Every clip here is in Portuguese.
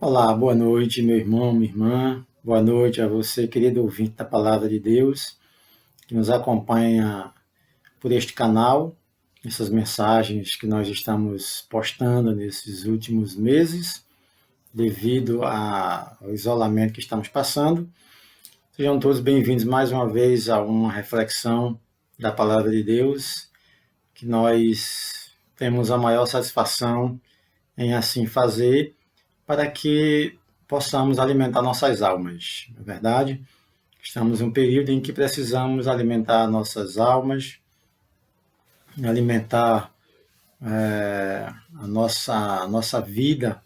Olá, boa noite, meu irmão, minha irmã. Boa noite a você, querido ouvinte da Palavra de Deus, que nos acompanha por este canal, essas mensagens que nós estamos postando nesses últimos meses, devido ao isolamento que estamos passando. Sejam todos bem-vindos mais uma vez a uma reflexão da Palavra de Deus, que nós temos a maior satisfação em assim fazer, para que possamos alimentar nossas almas, não é verdade? Estamos em um período em que precisamos alimentar nossas almas, alimentar a nossa vida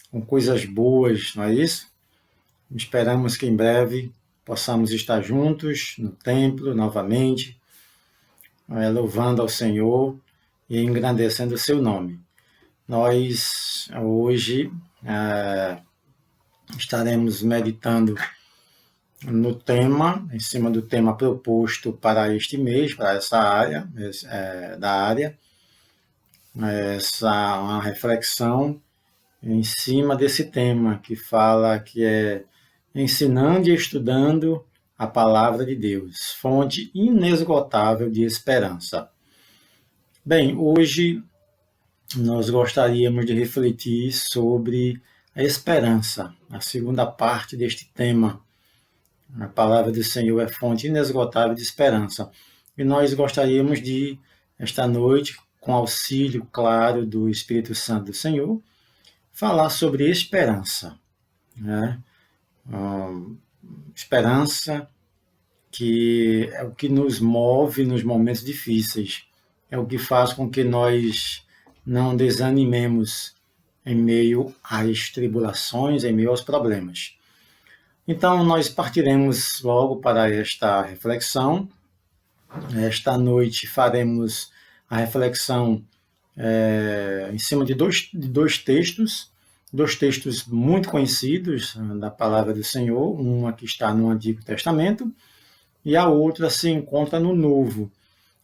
com coisas boas, não é isso? Esperamos que em breve possamos estar juntos no templo novamente, louvando ao Senhor e engrandecendo o seu nome. Nós hoje estaremos meditando no tema, em cima do tema proposto para este mês, para essa área, uma reflexão em cima desse tema que fala que é ensinando e estudando a palavra de Deus, fonte inesgotável de esperança. Bem, hoje nós gostaríamos de refletir sobre a esperança, a segunda parte deste tema. A palavra do Senhor é fonte inesgotável de esperança. E nós gostaríamos de, esta noite, com auxílio, claro, do Espírito Santo do Senhor, falar sobre esperança. Né? Esperança que é o que nos move nos momentos difíceis, é o que faz com que nós não desanimemos em meio às tribulações, em meio aos problemas. Então, nós partiremos logo para esta reflexão. Esta noite faremos a reflexão em cima de dois textos muito conhecidos da Palavra do Senhor, uma que está no Antigo Testamento e a outra se encontra no Novo.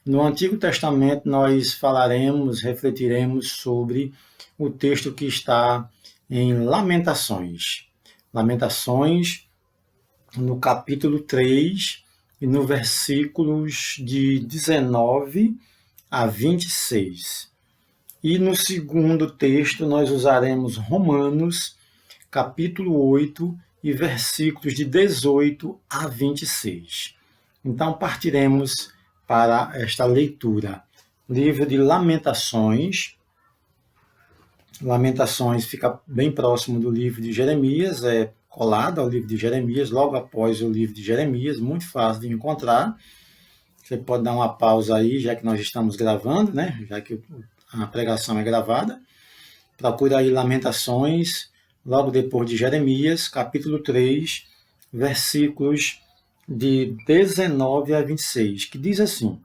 No Antigo Testamento nós falaremos, refletiremos sobre o texto que está em Lamentações. Lamentações, no capítulo 3 e no versículos de 19 a 26. E no segundo texto nós usaremos Romanos, capítulo 8 e versículos de 18 a 26. Então partiremos para esta leitura. Livro de Lamentações. Lamentações fica bem próximo do livro de Jeremias, é colado ao livro de Jeremias, logo após o livro de Jeremias, muito fácil de encontrar. Você pode dar uma pausa aí, já que nós estamos gravando, né? Já que a pregação é gravada. Procura aí Lamentações, logo depois de Jeremias, capítulo 3, versículos de 19 a 26, que diz assim,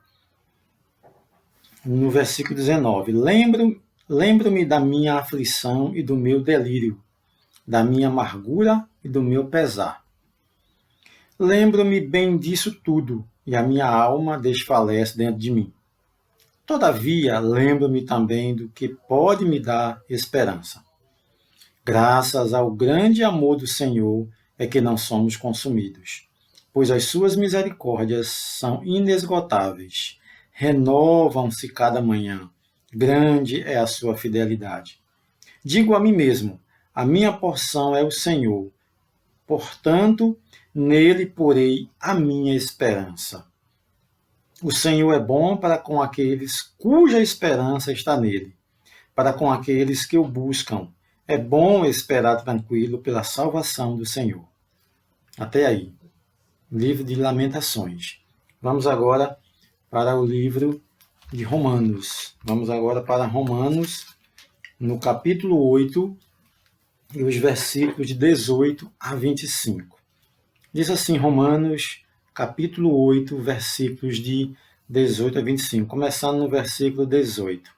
no versículo 19, Lembro-me da minha aflição e do meu delírio, da minha amargura e do meu pesar. Lembro-me bem disso tudo, e a minha alma desfalece dentro de mim. Todavia, lembro-me também do que pode me dar esperança. Graças ao grande amor do Senhor é que não somos consumidos, pois as suas misericórdias são inesgotáveis, renovam-se cada manhã. Grande é a sua fidelidade. Digo a mim mesmo, a minha porção é o Senhor, portanto, nele porei a minha esperança. O Senhor é bom para com aqueles cuja esperança está nele, para com aqueles que o buscam. É bom esperar tranquilo pela salvação do Senhor. Até aí. Livro de Lamentações. Vamos agora para o livro de Romanos. Vamos agora para Romanos, no capítulo 8, e os versículos de 18 a 25. Diz assim, Romanos, capítulo 8, versículos de 18 a 25, começando no versículo 18.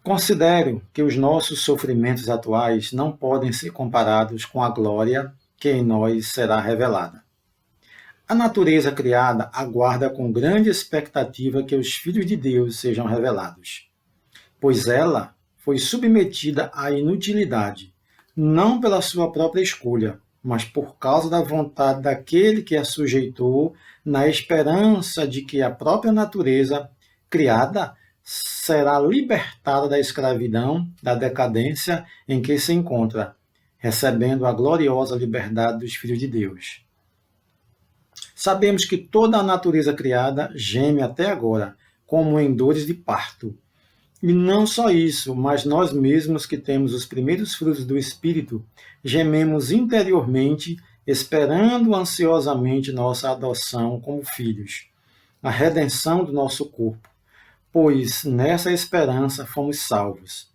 Considero que os nossos sofrimentos atuais não podem ser comparados com a glória que em nós será revelada. A natureza criada aguarda com grande expectativa que os filhos de Deus sejam revelados, pois ela foi submetida à inutilidade, não pela sua própria escolha, mas por causa da vontade daquele que a sujeitou, na esperança de que a própria natureza criada será libertada da escravidão, da decadência em que se encontra, recebendo a gloriosa liberdade dos filhos de Deus. Sabemos que toda a natureza criada geme até agora, como em dores de parto. E não só isso, mas nós mesmos que temos os primeiros frutos do Espírito, gememos interiormente, esperando ansiosamente nossa adoção como filhos, a redenção do nosso corpo, pois nessa esperança fomos salvos.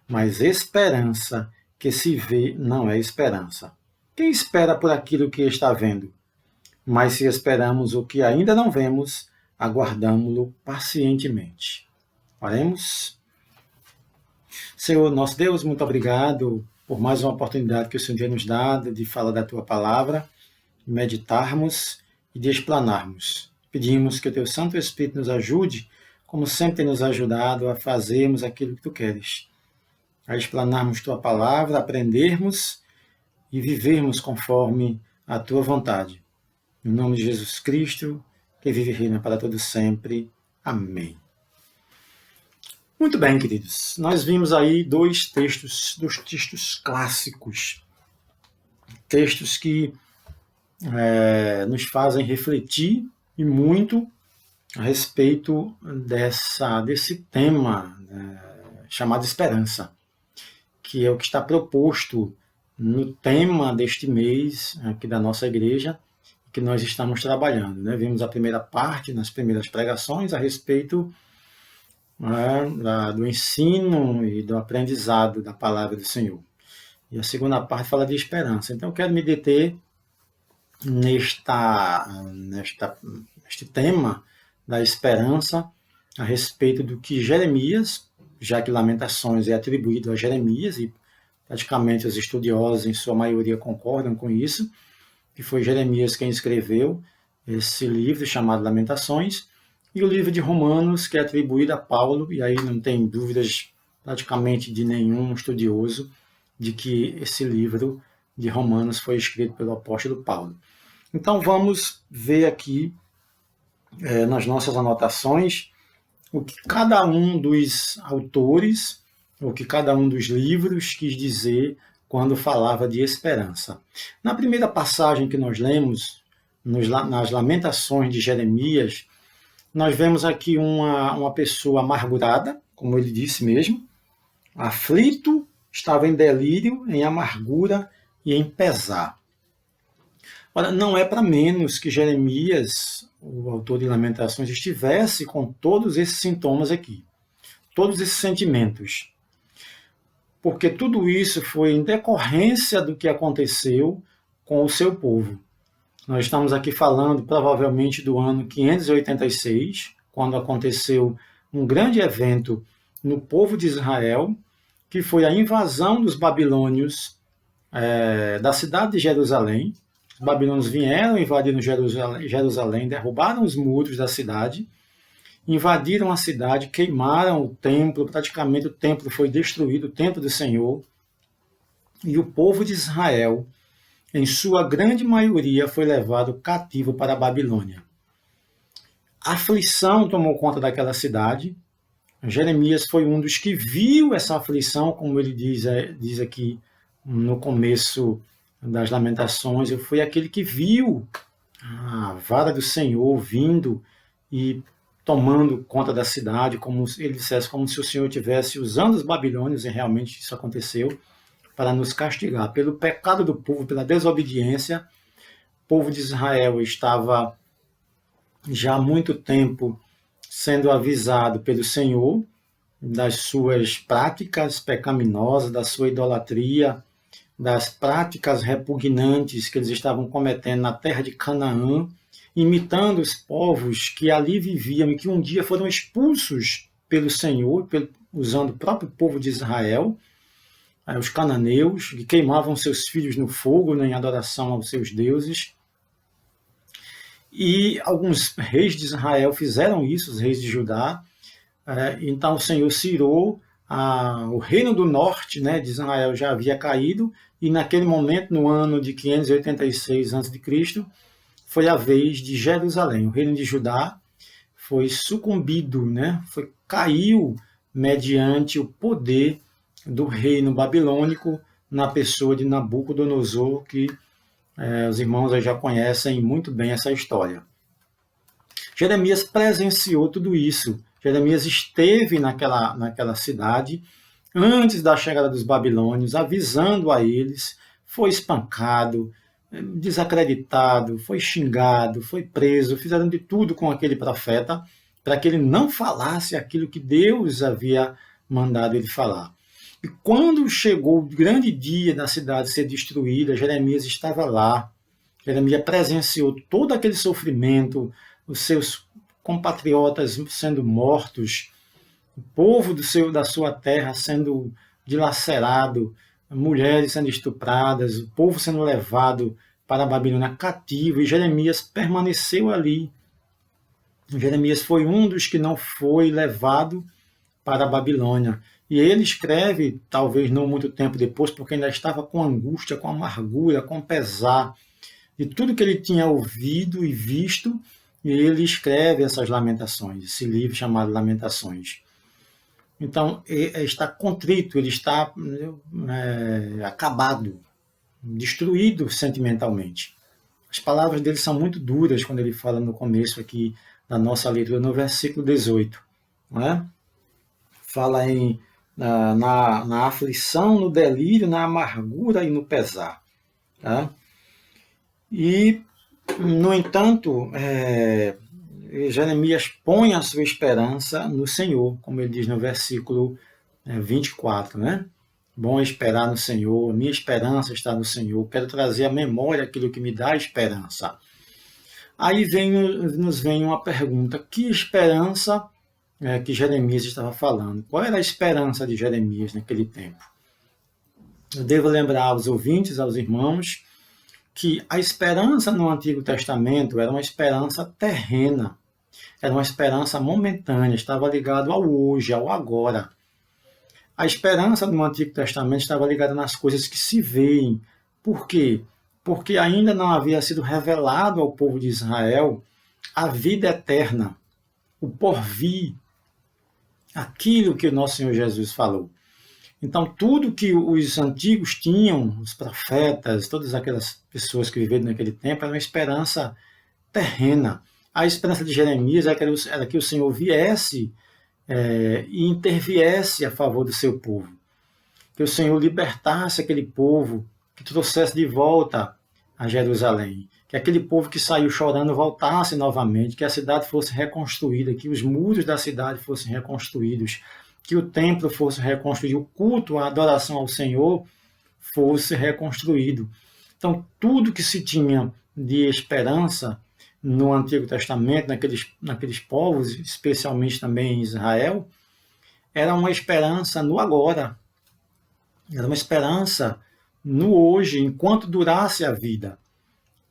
Mas esperança que se vê não é esperança. Quem espera por aquilo que está vendo? Mas se esperamos o que ainda não vemos, aguardamo-lo pacientemente. Oremos. Senhor, nosso Deus, muito obrigado por mais uma oportunidade que o Senhor tem nos dado de falar da Tua Palavra, de meditarmos e de explanarmos. Pedimos que o Teu Santo Espírito nos ajude, como sempre tem nos ajudado, a fazermos aquilo que Tu queres, a explanarmos Tua Palavra, aprendermos e vivermos conforme a Tua vontade. Em nome de Jesus Cristo, que vive e reina para todo sempre. Amém. Muito bem, queridos. Nós vimos aí dois textos clássicos. Textos que nos fazem refletir e muito a respeito desse tema chamado esperança, que é o que está proposto no tema deste mês aqui da nossa igreja, que nós estamos trabalhando. Vimos a primeira parte, nas primeiras pregações, a respeito do ensino e do aprendizado da palavra do Senhor. E a segunda parte fala de esperança. Então eu quero me deter neste tema da esperança a respeito do que Jeremias, já que Lamentações é atribuído a Jeremias, e praticamente os estudiosos em sua maioria concordam com isso, que foi Jeremias quem escreveu esse livro chamado Lamentações, e o livro de Romanos, que é atribuído a Paulo, e aí não tem dúvidas praticamente de nenhum estudioso de que esse livro de Romanos foi escrito pelo apóstolo Paulo. Então vamos ver aqui nas nossas anotações o que cada um dos autores, o que cada um dos livros quis dizer quando falava de esperança. Na primeira passagem que nós lemos, nas Lamentações de Jeremias, nós vemos aqui uma pessoa amargurada, como ele disse mesmo, aflito, estava em delírio, em amargura e em pesar. Ora, não é para menos que Jeremias, o autor de Lamentações, estivesse com todos esses sintomas aqui, todos esses sentimentos. Porque tudo isso foi em decorrência do que aconteceu com o seu povo. Nós estamos aqui falando provavelmente do ano 586, quando aconteceu um grande evento no povo de Israel, que foi a invasão dos babilônios da cidade de Jerusalém. Os babilônios vieram, invadiram Jerusalém, derrubaram os muros da cidade, invadiram a cidade, queimaram o templo, praticamente o templo foi destruído, o templo do Senhor, e o povo de Israel, em sua grande maioria, foi levado cativo para a Babilônia. A aflição tomou conta daquela cidade. Jeremias foi um dos que viu essa aflição, como ele diz aqui no começo das Lamentações. Eu fui aquele que viu a vara do Senhor vindo e tomando conta da cidade, como ele dissesse, como se o Senhor estivesse usando os babilônios, e realmente isso aconteceu, para nos castigar pelo pecado do povo, pela desobediência. O povo de Israel estava já há muito tempo sendo avisado pelo Senhor das suas práticas pecaminosas, da sua idolatria, das práticas repugnantes que eles estavam cometendo na terra de Canaã, imitando os povos que ali viviam e que um dia foram expulsos pelo Senhor, usando o próprio povo de Israel, os cananeus, que queimavam seus filhos no fogo em adoração aos seus deuses. E alguns reis de Israel fizeram isso, os reis de Judá. Então o Senhor se irou o reino do norte, né, de Israel já havia caído, e naquele momento, no ano de 586 a.C., foi a vez de Jerusalém. O reino de Judá foi sucumbido, né, caiu mediante o poder do reino babilônico na pessoa de Nabucodonosor, que os irmãos aí já conhecem muito bem essa história. Jeremias presenciou tudo isso. Jeremias esteve naquela cidade antes da chegada dos babilônios, avisando a eles, foi espancado, desacreditado, foi xingado, foi preso, fizeram de tudo com aquele profeta para que ele não falasse aquilo que Deus havia mandado ele falar. E quando chegou o grande dia da cidade ser destruída, Jeremias estava lá. Jeremias presenciou todo aquele sofrimento, os seus compatriotas sendo mortos, o povo da sua terra sendo dilacerado, mulheres sendo estupradas, o povo sendo levado para a Babilônia cativo, e Jeremias permaneceu ali. Jeremias foi um dos que não foi levado para a Babilônia. E ele escreve, talvez não muito tempo depois, porque ainda estava com angústia, com amargura, com pesar de tudo que ele tinha ouvido e visto, e ele escreve essas lamentações, esse livro chamado Lamentações. Então, ele está contrito, ele está acabado, destruído sentimentalmente. As palavras dele são muito duras quando ele fala no começo aqui da nossa leitura, no versículo 18. Não é? Fala na aflição, no delírio, na amargura e no pesar. Tá? E, no entanto, Jeremias põe a sua esperança no Senhor, como ele diz no versículo 24, né? Bom esperar no Senhor, minha esperança está no Senhor, quero trazer à memória aquilo que me dá esperança. Aí nos vem uma pergunta, que esperança que Jeremias estava falando? Qual era a esperança de Jeremias naquele tempo? Eu devo lembrar aos ouvintes, aos irmãos, que a esperança no Antigo Testamento era uma esperança terrena, era uma esperança momentânea, estava ligado ao hoje, ao agora. A esperança no Antigo Testamento estava ligada nas coisas que se veem. Por quê? Porque ainda não havia sido revelado ao povo de Israel a vida eterna, o porvir, aquilo que o nosso Senhor Jesus falou. Então, tudo que os antigos tinham, os profetas, todas aquelas pessoas que viveram naquele tempo, era uma esperança terrena. A esperança de Jeremias era que o Senhor viesse e interviesse a favor do seu povo. Que o Senhor libertasse aquele povo, que trouxesse de volta a Jerusalém. Que aquele povo que saiu chorando voltasse novamente, que a cidade fosse reconstruída, que os muros da cidade fossem reconstruídos, que o templo fosse reconstruído, o culto, a adoração ao Senhor fosse reconstruído. Então, tudo que se tinha de esperança no Antigo Testamento, naqueles povos, especialmente também em Israel, era uma esperança no agora, era uma esperança no hoje, enquanto durasse a vida.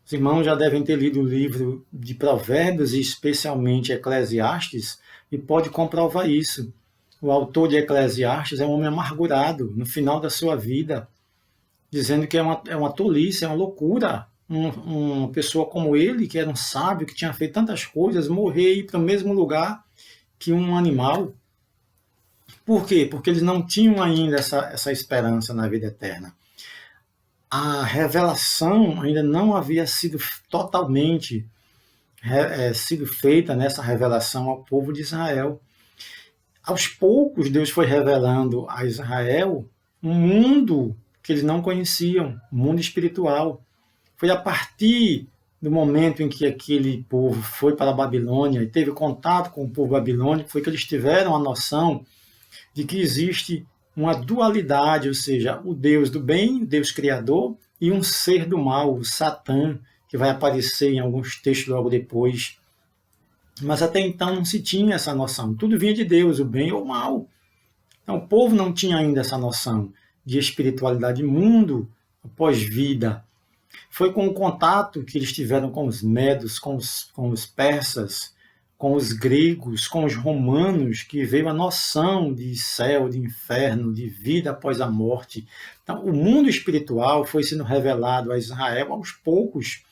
Os irmãos já devem ter lido o livro de Provérbios, e especialmente Eclesiastes, e pode comprovar isso. O autor de Eclesiastes é um homem amargurado no final da sua vida, dizendo que é uma tolice, é uma loucura uma pessoa como ele, que era um sábio, que tinha feito tantas coisas, morrer e ir para o mesmo lugar que um animal. Por quê? Porque eles não tinham ainda essa esperança na vida eterna. A revelação ainda não havia sido totalmente sido feita nessa revelação ao povo de Israel. Aos poucos, Deus foi revelando a Israel um mundo que eles não conheciam, um mundo espiritual. Foi a partir do momento em que aquele povo foi para a Babilônia e teve contato com o povo babilônico, foi que eles tiveram a noção de que existe uma dualidade, ou seja, o Deus do bem, o Deus criador, e um ser do mal, o Satã, que vai aparecer em alguns textos logo depois. Mas até então não se tinha essa noção. Tudo vinha de Deus, o bem ou o mal. Então o povo não tinha ainda essa noção de espiritualidade, mundo pós-vida. Foi com o contato que eles tiveram com os medos, com os persas, com os gregos, com os romanos, que veio a noção de céu, de inferno, de vida após a morte. Então, o mundo espiritual foi sendo revelado a Israel aos poucos,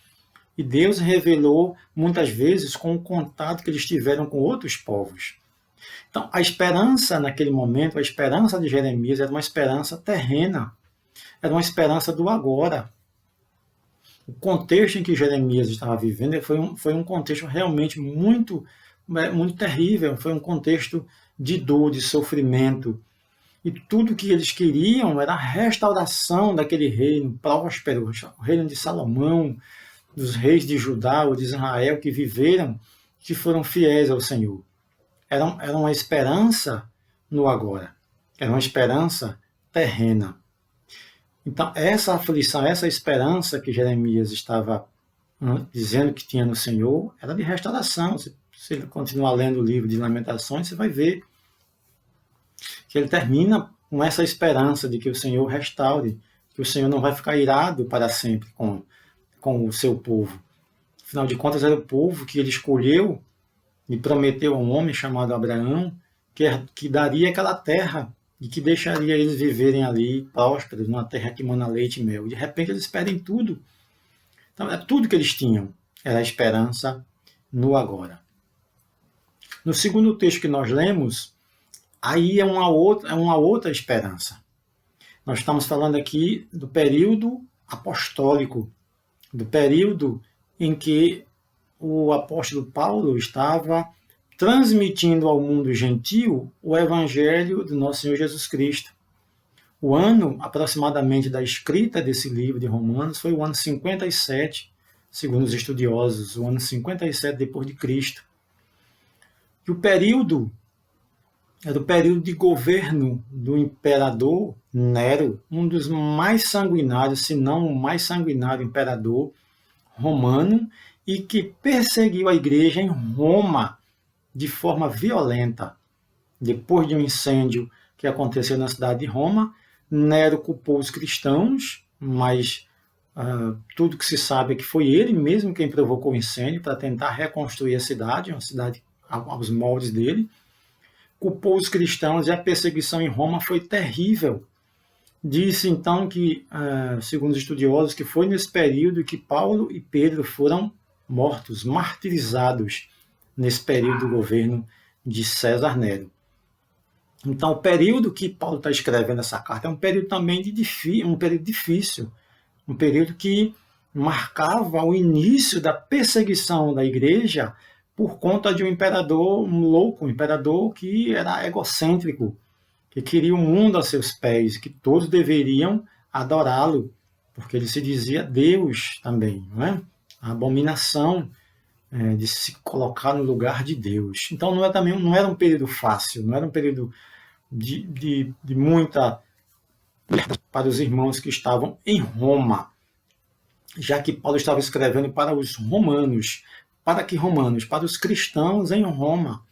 e Deus revelou muitas vezes com o contato que eles tiveram com outros povos. Então, a esperança naquele momento, a esperança de Jeremias era uma esperança terrena, era uma esperança do agora. O contexto em que Jeremias estava vivendo foi um contexto realmente muito terrível, foi um contexto de dor, de sofrimento. E tudo que eles queriam era a restauração daquele reino próspero, o reino de Salomão, dos reis de Judá ou de Israel que viveram, que foram fiéis ao Senhor. Era uma esperança no agora, era uma esperança terrena. Então, essa aflição, essa esperança que Jeremias estava dizendo que tinha no Senhor, era de restauração. Se você continuar lendo o livro de Lamentações, você vai ver que ele termina com essa esperança de que o Senhor restaure, que o Senhor não vai ficar irado para sempre com o seu povo. Afinal de contas, era o povo que ele escolheu e prometeu a um homem chamado Abraão que daria aquela terra e que deixaria eles viverem ali prósperos, numa terra que mana leite e mel. De repente, eles perdem tudo. Então, era tudo que eles tinham. Era a esperança no agora. No segundo texto que nós lemos, aí é uma outra esperança. Nós estamos falando aqui do período apostólico, do período em que o apóstolo Paulo estava transmitindo ao mundo gentil o evangelho do nosso Senhor Jesus Cristo. O ano, aproximadamente, da escrita desse livro de Romanos foi o ano 57, segundo os estudiosos, o ano 57 depois de Cristo. E o período era o período de governo do imperador Nero, um dos mais sanguinários, se não o mais sanguinário imperador romano, e que perseguiu a igreja em Roma de forma violenta. Depois de um incêndio que aconteceu na cidade de Roma, Nero culpou os cristãos, mas tudo que se sabe é que foi ele mesmo quem provocou o incêndio para tentar reconstruir a cidade, uma cidade aos moldes dele. Culpou os cristãos e a perseguição em Roma foi terrível. Disse então que, segundo os estudiosos, que foi nesse período que Paulo e Pedro foram mortos, martirizados, nesse período do governo de César Nero. Então, o período que Paulo está escrevendo essa carta é um período também um período difícil, um período que marcava o início da perseguição da igreja por conta de um imperador louco, um imperador que era egocêntrico, que queria o mundo a seus pés, que todos deveriam adorá-lo, porque ele se dizia Deus também, não é? A abominação de se colocar no lugar de Deus. Então não era um período fácil, não era um período de muita para os irmãos que estavam em Roma, já que Paulo estava escrevendo para os romanos. Para que romanos? Para os cristãos em Roma,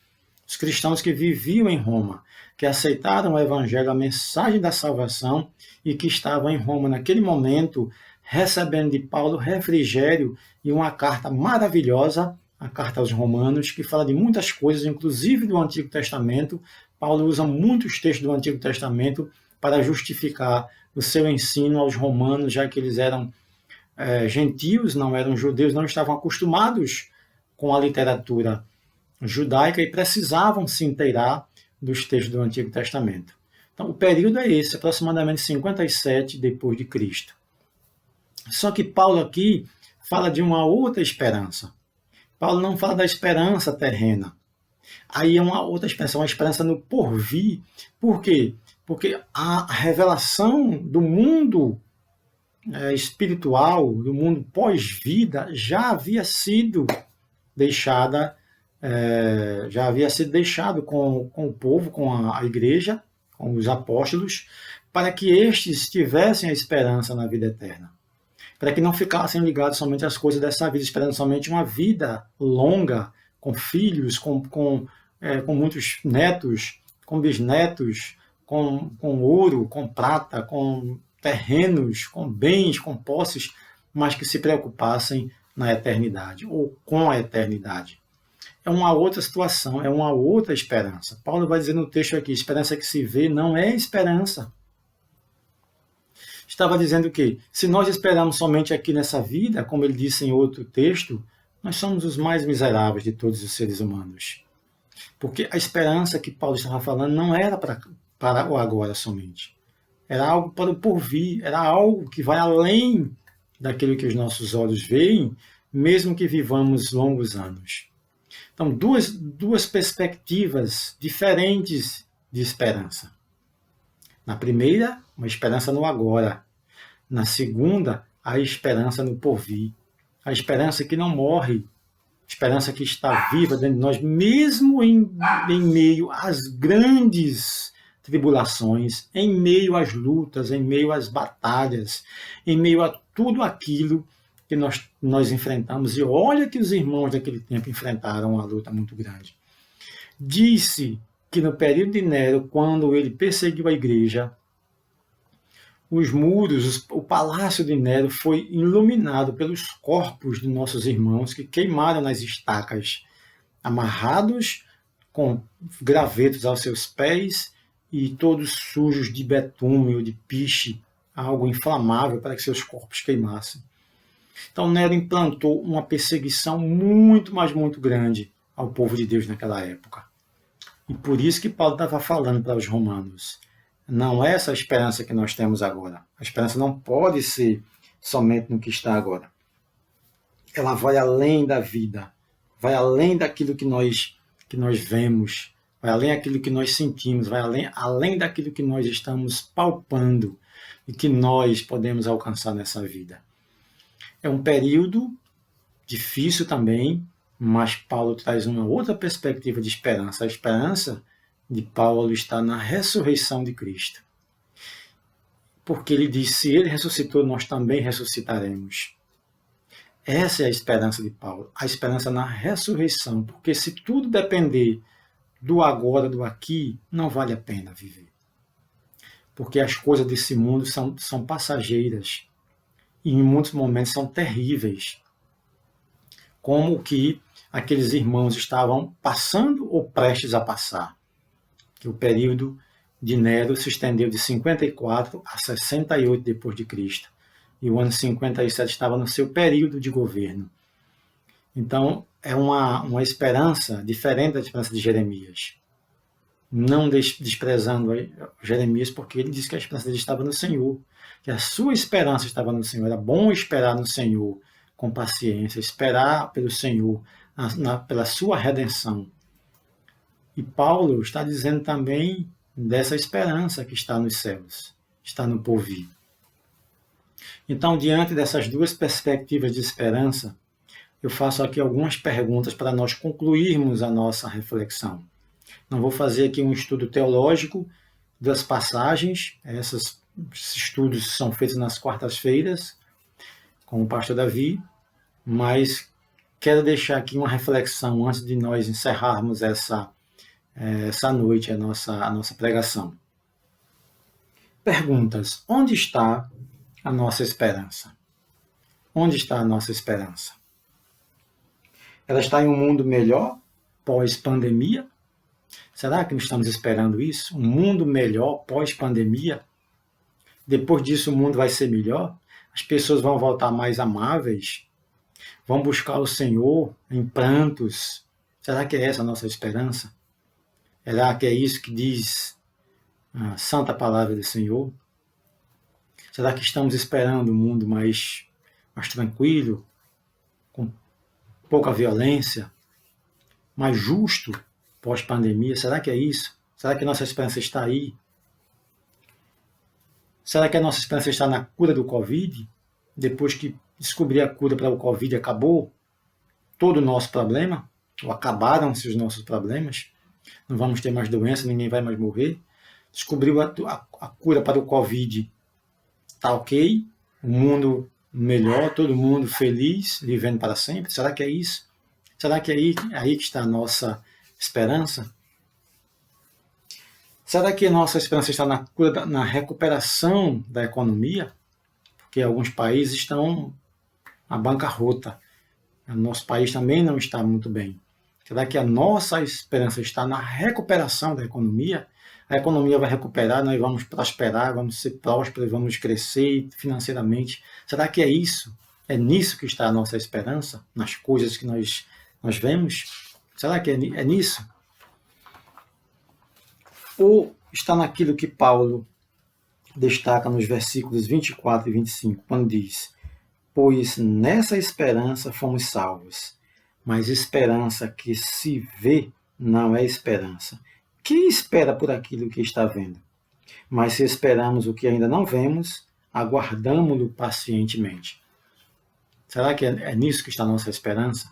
os cristãos que viviam em Roma, que aceitaram o evangelho, a mensagem da salvação, e que estavam em Roma naquele momento, recebendo de Paulo refrigério e uma carta maravilhosa, a carta aos Romanos, que fala de muitas coisas, inclusive do Antigo Testamento. Paulo usa muitos textos do Antigo Testamento para justificar o seu ensino aos romanos, já que eles eram gentios, não eram judeus, não estavam acostumados com a literatura judaica e precisavam se inteirar dos textos do Antigo Testamento. Então, o período é esse, aproximadamente 57 depois de Cristo. Só que Paulo aqui fala de uma outra esperança. Paulo não fala da esperança terrena. Aí é uma outra esperança, uma esperança no porvir. Por quê? Porque a revelação do mundo espiritual, do mundo pós-vida, já havia sido deixado com o povo, com a igreja, com os apóstolos, para que estes tivessem a esperança na vida eterna. Para que não ficassem ligados somente às coisas dessa vida, esperando somente uma vida longa, com filhos, com muitos netos, com bisnetos, com ouro, com prata, com terrenos, com bens, com posses, mas que se preocupassem na eternidade, ou com a eternidade. é uma outra situação, é uma outra esperança. Paulo vai dizer no texto aqui, esperança que se vê não é esperança. Estava dizendo que, se nós esperamos somente aqui nessa vida, como ele disse em outro texto, nós somos os mais miseráveis de todos os seres humanos. Porque a esperança que Paulo estava falando não era para o agora somente. Era algo para o porvir, era algo que vai além daquilo que os nossos olhos veem, mesmo que vivamos longos anos. Então, duas perspectivas diferentes de esperança. Na primeira, uma esperança no agora. Na segunda, a esperança no porvir. A esperança que não morre. A esperança que está viva dentro de nós, mesmo em meio às grandes tribulações, em meio às lutas, em meio às batalhas, em meio a tudo aquilo que nós enfrentamos. E olha que os irmãos daquele tempo enfrentaram uma luta muito grande. Disse que no período de Nero, quando ele perseguiu a igreja, os muros, o palácio de Nero foi iluminado pelos corpos de nossos irmãos que queimaram nas estacas, amarrados com gravetos aos seus pés e todos sujos de betume ou de piche, algo inflamável para que seus corpos queimassem. Então Nero implantou uma perseguição muito, mas muito grande ao povo de Deus naquela época. E por isso que Paulo estava falando para os romanos. Não é essa a esperança que nós temos agora. A esperança não pode ser somente no que está agora. Ela vai além da vida, vai além daquilo que nós vemos, vai além daquilo que nós sentimos, vai além daquilo que nós estamos palpando e que nós podemos alcançar nessa vida. É um período difícil também, mas Paulo traz uma outra perspectiva de esperança. A esperança de Paulo está na ressurreição de Cristo. Porque ele diz, se ele ressuscitou, nós também ressuscitaremos. Essa é a esperança de Paulo, a esperança na ressurreição, porque se tudo depender do agora, do aqui, não vale a pena viver. Porque as coisas desse mundo são passageiras e em muitos momentos são terríveis. Como o que aqueles irmãos estavam passando ou prestes a passar. Que o período de Nero se estendeu de 54 a 68 depois de Cristo. E o ano 57 estava no seu período de governo. Então, é uma esperança diferente da esperança de Jeremias. Não desprezando Jeremias, porque ele disse que a esperança dele estava no Senhor, que a sua esperança estava no Senhor. Era bom esperar no Senhor com paciência, esperar pelo Senhor, pela sua redenção. E Paulo está dizendo também dessa esperança que está nos céus, está no porvir. Então, diante dessas duas perspectivas de esperança, eu faço aqui algumas perguntas para nós concluirmos a nossa reflexão. Não vou fazer aqui um estudo teológico das passagens, esses estudos são feitos nas quartas-feiras, com o pastor Davi, mas quero deixar aqui uma reflexão antes de nós encerrarmos essa noite, a nossa pregação. Perguntas. Onde está a nossa esperança? Onde está a nossa esperança? Ela está em um mundo melhor, pós-pandemia? Será que nós estamos esperando isso? Um mundo melhor, pós-pandemia? Depois disso o mundo vai ser melhor? As pessoas vão voltar mais amáveis? Vão buscar o Senhor em prantos? Será que é essa a nossa esperança? Será que é isso que diz a santa palavra do Senhor? Será que estamos esperando um mundo mais tranquilo, com pouca violência, mais justo pós-pandemia? Será que é isso? Será que a nossa esperança está aí? Será que a nossa esperança está na cura do Covid? Depois que descobrir a cura para o Covid, acabou todo o nosso problema? Ou acabaram-se os nossos problemas? Não vamos ter mais doença, ninguém vai mais morrer? Descobriu a cura para o Covid, está ok? O mundo melhor, todo mundo feliz, vivendo para sempre? Será que é isso? Será que é aí que está a nossa esperança? Será que a nossa esperança está na cura, na recuperação da economia? Porque alguns países estão à bancarrota. O nosso país também não está muito bem. Será que a nossa esperança está na recuperação da economia? A economia vai recuperar, nós vamos prosperar, vamos ser prósperos, vamos crescer financeiramente. Será que é isso? É nisso que está a nossa esperança? Nas coisas que nós vemos? Será que é nisso? Ou está naquilo que Paulo destaca nos versículos 24 e 25, quando diz: pois nessa esperança fomos salvos, mas esperança que se vê não é esperança. Quem espera por aquilo que está vendo? Mas se esperamos o que ainda não vemos, aguardamo-lo pacientemente. Será que é nisso que está a nossa esperança?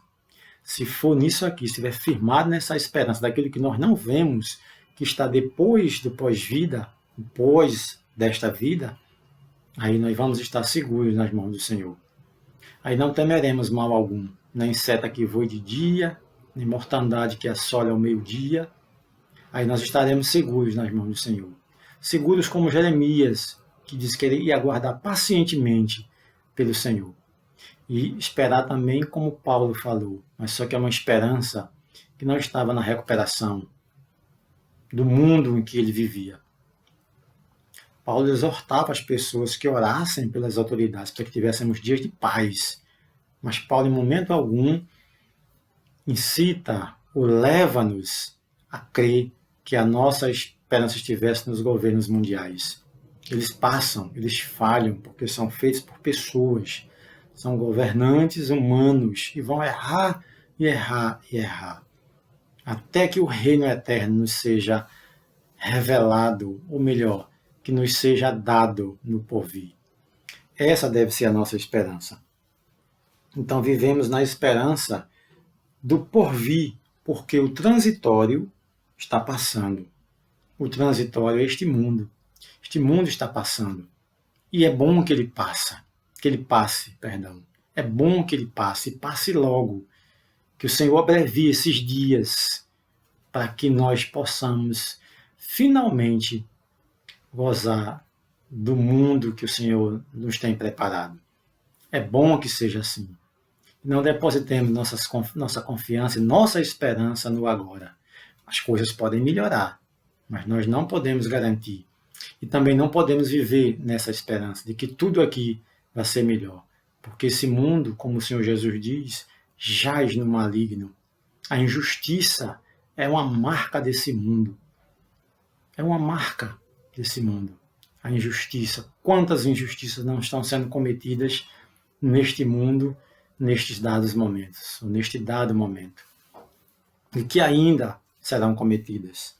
Se for nisso aqui, se estiver firmado nessa esperança daquilo que nós não vemos, que está depois do pós-vida, depois desta vida, aí nós vamos estar seguros nas mãos do Senhor. Aí não temeremos mal algum, nem seta que voe de dia, nem mortandade que assole ao meio-dia. Aí nós estaremos seguros nas mãos do Senhor. Seguros como Jeremias, que diz que ele ia aguardar pacientemente pelo Senhor. E esperar também como Paulo falou, mas só que é uma esperança que não estava na recuperação do mundo em que ele vivia. Paulo exortava as pessoas que orassem pelas autoridades para que tivéssemos dias de paz. Mas Paulo, em momento algum, incita ou leva-nos a crer que a nossa esperança estivesse nos governos mundiais. Eles passam, eles falham, porque são feitos por pessoas. São governantes humanos e vão errar e errar e errar. Até que o reino eterno nos seja revelado, ou melhor, que nos seja dado no porvir. Essa deve ser a nossa esperança. Então vivemos na esperança do porvir, porque o transitório está passando. O transitório é este mundo. Este mundo está passando. E é bom que ele passe. É bom que ele passe logo. Que o Senhor abrevie esses dias para que nós possamos finalmente gozar do mundo que o Senhor nos tem preparado. É bom que seja assim. Não depositemos nossa confiança e nossa esperança no agora. As coisas podem melhorar, mas nós não podemos garantir. E também não podemos viver nessa esperança de que tudo aqui vai ser melhor. Porque esse mundo, como o Senhor Jesus diz, jaz no maligno. A injustiça é uma marca desse mundo. É uma marca desse mundo. A injustiça. Quantas injustiças não estão sendo cometidas neste mundo, nestes dados momentos, ou neste dado momento. E que ainda serão cometidas.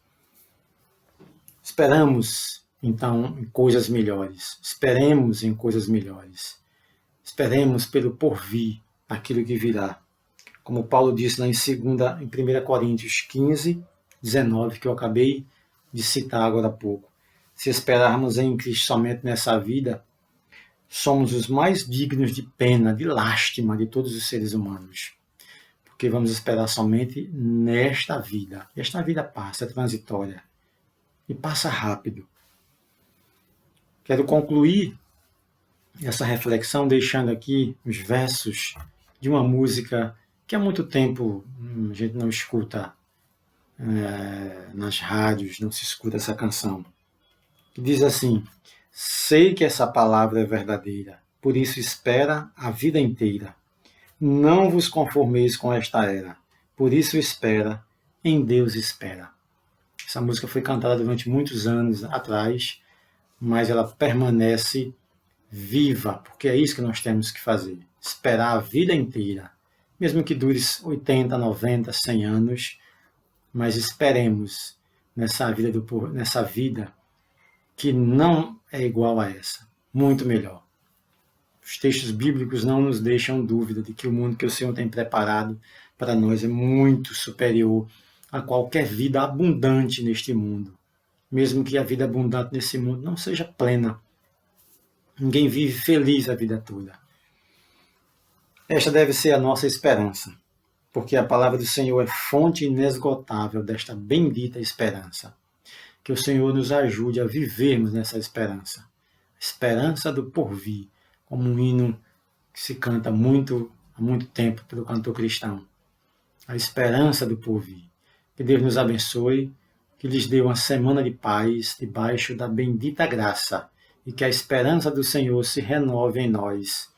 Esperamos, então, em coisas melhores. Esperemos em coisas melhores. Esperemos pelo porvir, aquilo que virá. Como Paulo disse lá em 1 Coríntios 15, 19, que eu acabei de citar agora há pouco. Se esperarmos em Cristo somente nessa vida, somos os mais dignos de pena, de lástima de todos os seres humanos. Porque vamos esperar somente nesta vida. Esta vida passa, é transitória. E passa rápido. Quero concluir essa reflexão deixando aqui os versos de uma música que há muito tempo a gente não escuta nas rádios, não se escuta essa canção. Que diz assim: sei que essa palavra é verdadeira, por isso espera a vida inteira. Não vos conformeis com esta era, por isso espera, em Deus espera. Essa música foi cantada durante muitos anos atrás, mas ela permanece viva, porque é isso que nós temos que fazer. Esperar a vida inteira, mesmo que dure 80, 90, 100 anos, mas esperemos nessa vida que não é igual a essa, muito melhor. Os textos bíblicos não nos deixam dúvida de que o mundo que o Senhor tem preparado para nós é muito superior a qualquer vida abundante neste mundo. Mesmo que a vida abundante nesse mundo não seja plena. Ninguém vive feliz a vida toda. Esta deve ser a nossa esperança, porque a palavra do Senhor é fonte inesgotável desta bendita esperança. Que o Senhor nos ajude a vivermos nessa esperança. A esperança do porvir, como um hino que se canta há muito tempo pelo cantor cristão. a esperança do porvir. Que Deus nos abençoe, que lhes dê uma semana de paz debaixo da bendita graça e que a esperança do Senhor se renove em nós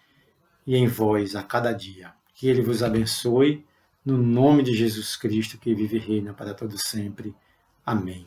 e em vós a cada dia. Que Ele vos abençoe, no nome de Jesus Cristo, que vive e reina para todo sempre. Amém.